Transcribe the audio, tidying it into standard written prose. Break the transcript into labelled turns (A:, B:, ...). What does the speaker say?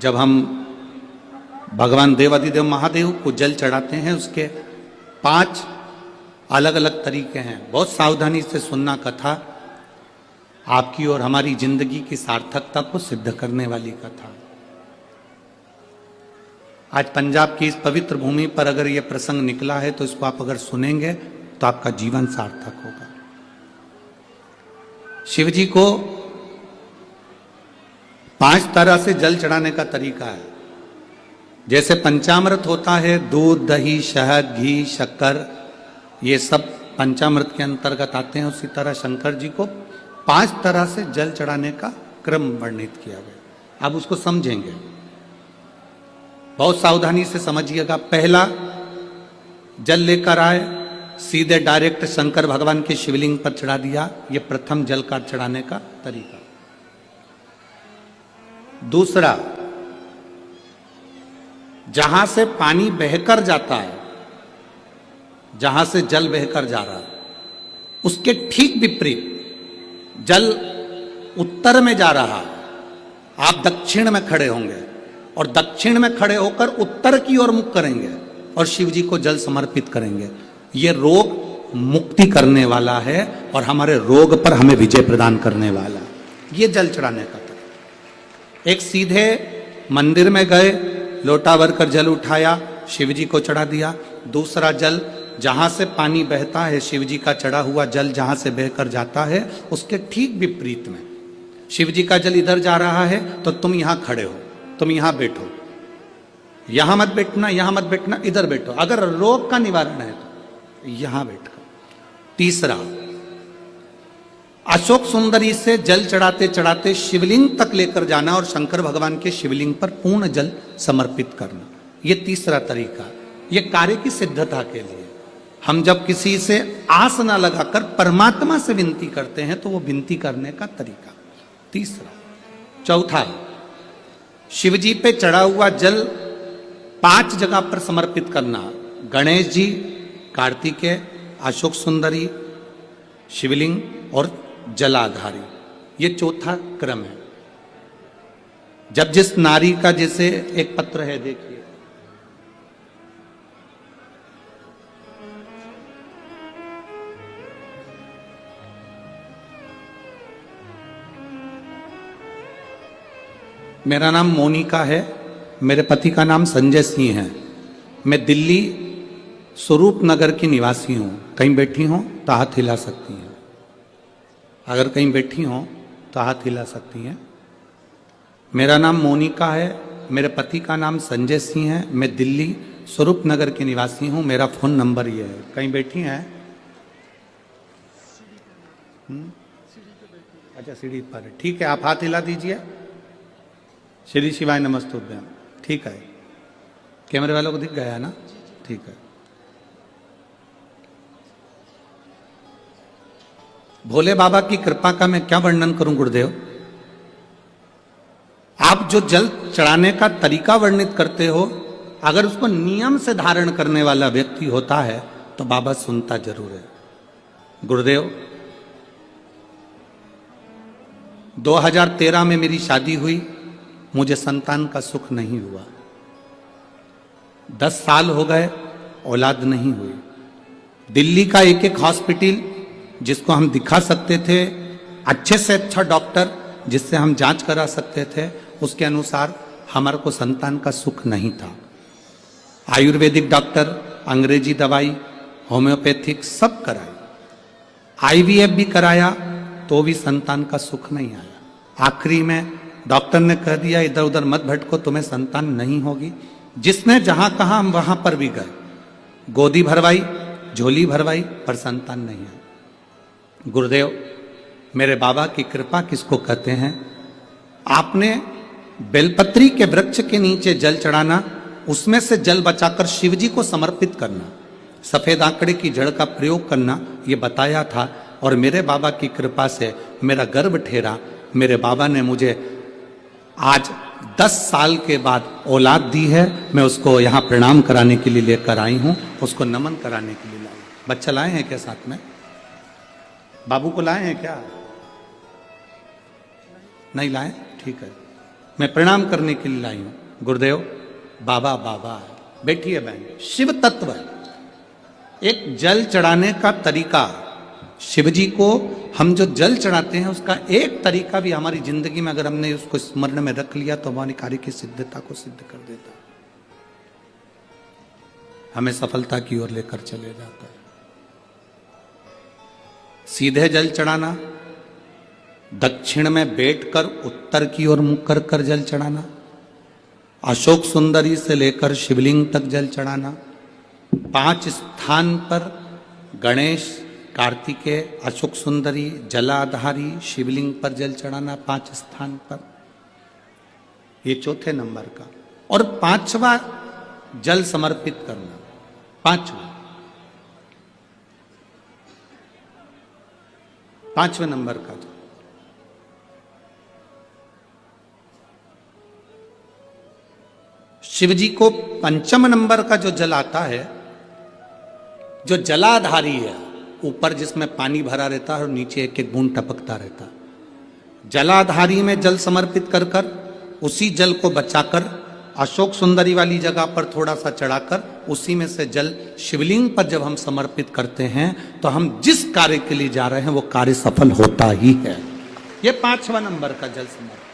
A: जब हम भगवान देवाधिदेव महादेव को जल चढ़ाते हैं, उसके 5 अलग अलग तरीके हैं। बहुत सावधानी से सुनना कथा, आपकी और हमारी जिंदगी की सार्थकता को सिद्ध करने वाली कथा। आज पंजाब की इस पवित्र भूमि पर अगर यह प्रसंग निकला है तो इसको आप अगर सुनेंगे तो आपका जीवन सार्थक होगा। शिव जी को 5 तरह से जल चढ़ाने का तरीका है। जैसे पंचामृत होता है, दूध, दही, शहद, घी, शक्कर, ये सब पंचामृत के अंतर्गत आते हैं। उसी तरह शंकर जी को 5 तरह से जल चढ़ाने का क्रम वर्णित किया गया। अब उसको समझेंगे, बहुत सावधानी से समझिएगा। पहला, जल लेकर आए, सीधे डायरेक्ट शंकर भगवान के शिवलिंग पर चढ़ा दिया। यह प्रथम जल का चढ़ाने का तरीका। दूसरा, जहां से पानी बहकर जाता है, जहां से जल बहकर जा रहा है, उसके ठीक विपरीत जल उत्तर में जा रहा है, आप दक्षिण में खड़े होंगे और दक्षिण में खड़े होकर उत्तर की ओर मुख करेंगे और शिव जी को जल समर्पित करेंगे। यह रोग मुक्ति करने वाला है और हमारे रोग पर हमें विजय प्रदान करने वाला है। यह जल चढ़ाने का तरीका। एक, सीधे मंदिर में गए, लोटा भरकर जल उठाया, शिव जी को चढ़ा दिया। दूसरा, जल जहां से पानी बहता है, शिव जी का चढ़ा हुआ जल जहां से बहकर जाता है, उसके ठीक विपरीत में शिव जी का जल इधर जा रहा है तो तुम यहां खड़े हो, तुम यहां बैठो, यहां मत बैठना, यहां मत बैठना, इधर बैठो। अगर रोग का निवारण है तो यहां बैठो। तीसरा, अशोक सुंदरी से जल चढ़ाते चढ़ाते शिवलिंग तक लेकर जाना और शंकर भगवान के शिवलिंग पर पूर्ण जल समर्पित करना। यह तीसरा तरीका। यह कार्य की सिद्धता के लिए। हम जब किसी से आस ना लगाकर परमात्मा से विनती करते हैं तो वो विनती करने का तरीका। तीसरा। चौथा, शिव जी पे चढ़ा हुआ जल 5 जगह पर समर्पित करना। गणेश जी, कार्तिकेय, अशोक सुंदरी, शिवलिंग और जलाधारी। ये चौथा क्रम है। जब जिस नारी का, जैसे एक पत्र है, देखिए, मेरा नाम मोनिका है, मेरे पति का नाम संजय सिंह है। मैं दिल्ली स्वरूप नगर की निवासी हूँ। कहीं बैठी हो तो हाथ हिला सकती हैं। अगर कहीं बैठी हो तो हाथ हिला सकती हैं। मेरा नाम मोनिका है, मेरे पति का नाम संजय सिंह है। मैं दिल्ली स्वरूप नगर की निवासी हूँ। मेरा फ़ोन नंबर ये है। कहीं बैठी हैं? अच्छा, सीढ़ी पर है। ठीक है, आप हाथ हिला दीजिए। श्री शिवाय नमस्तुभ्यम। ठीक है, कैमरे वालों को दिख गया है ना? ठीक है। भोले बाबा की कृपा का मैं क्या वर्णन करूं गुरुदेव। आप जो जल चढ़ाने का तरीका वर्णित करते हो, अगर उसको नियम से धारण करने वाला व्यक्ति होता है तो बाबा सुनता जरूर है। गुरुदेव, 2013 में मेरी शादी हुई, मुझे संतान का सुख नहीं हुआ। 10 साल हो गए, औलाद नहीं हुई। दिल्ली का एक एक हॉस्पिटल जिसको हम दिखा सकते थे, अच्छे से अच्छा डॉक्टर जिससे हम जांच करा सकते थे, उसके अनुसार हमारे को संतान का सुख नहीं था। आयुर्वेदिक डॉक्टर, अंग्रेजी दवाई, होम्योपैथिक सब कराई, IVF भी कराया तो भी संतान का सुख नहीं आया। आखिरी में डॉक्टर ने कह दिया, इधर उधर मत भटको, तुम्हें संतान नहीं होगी। जिसने जहां कहा हम वहां पर भी गए, गोदी भरवाई, झोली भरवाई, पर संतान नहीं आई। गुरुदेव, मेरे बाबा की कृपा किसको कहते हैं? आपने बेलपत्री के वृक्ष के नीचे जल चढ़ाना, उसमें से जल बचाकर शिव जी को समर्पित करना, सफेद आंकड़े की जड़ का प्रयोग करना, ये बताया था। और मेरे बाबा की कृपा से मेरा गर्भ ठेरा। मेरे बाबा ने मुझे आज 10 साल के बाद औलाद दी है। मैं उसको यहाँ प्रणाम कराने के लिए लेकर आई हूँ, उसको नमन कराने के लिए लाई। बच्चा लाए हैं क्या साथ में? बाबू को लाए हैं क्या? नहीं लाए? ठीक है। मैं प्रणाम करने के लिए लाई हूं। गुरुदेव बाबा बाबा बैठिए बहन, शिव तत्व है। एक जल चढ़ाने का तरीका, शिव जी को हम जो जल चढ़ाते हैं उसका एक तरीका भी हमारी जिंदगी में अगर हमने उसको स्मरण में रख लिया तो हमारी कार्य की सिद्धता को सिद्ध कर देता है, हमें सफलता की ओर लेकर चले जाता है। सीधे जल चढ़ाना, दक्षिण में बैठकर उत्तर की ओर मुख कर कर जल चढ़ाना, अशोक सुंदरी से लेकर शिवलिंग तक जल चढ़ाना, 5 स्थान पर गणेश, कार्तिकेय, अशोक सुंदरी, जलाधारी, शिवलिंग पर जल चढ़ाना 5 स्थान पर, ये चौथे नंबर का। और 5वां जल समर्पित करना, 5वें नंबर का। शिव जी को 5म नंबर का जो जल आता है, जो जलाधारी है, ऊपर जिसमें पानी भरा रहता है और नीचे एक एक बूंद टपकता रहता है, जलाधारी में जल समर्पित कर कर उसी जल को बचाकर अशोक सुंदरी वाली जगह पर थोड़ा सा चढ़ाकर उसी में से जल शिवलिंग पर जब हम समर्पित करते हैं तो हम जिस कार्य के लिए जा रहे हैं वो कार्य सफल होता ही है। ये 5वां नंबर का जल समर्पण।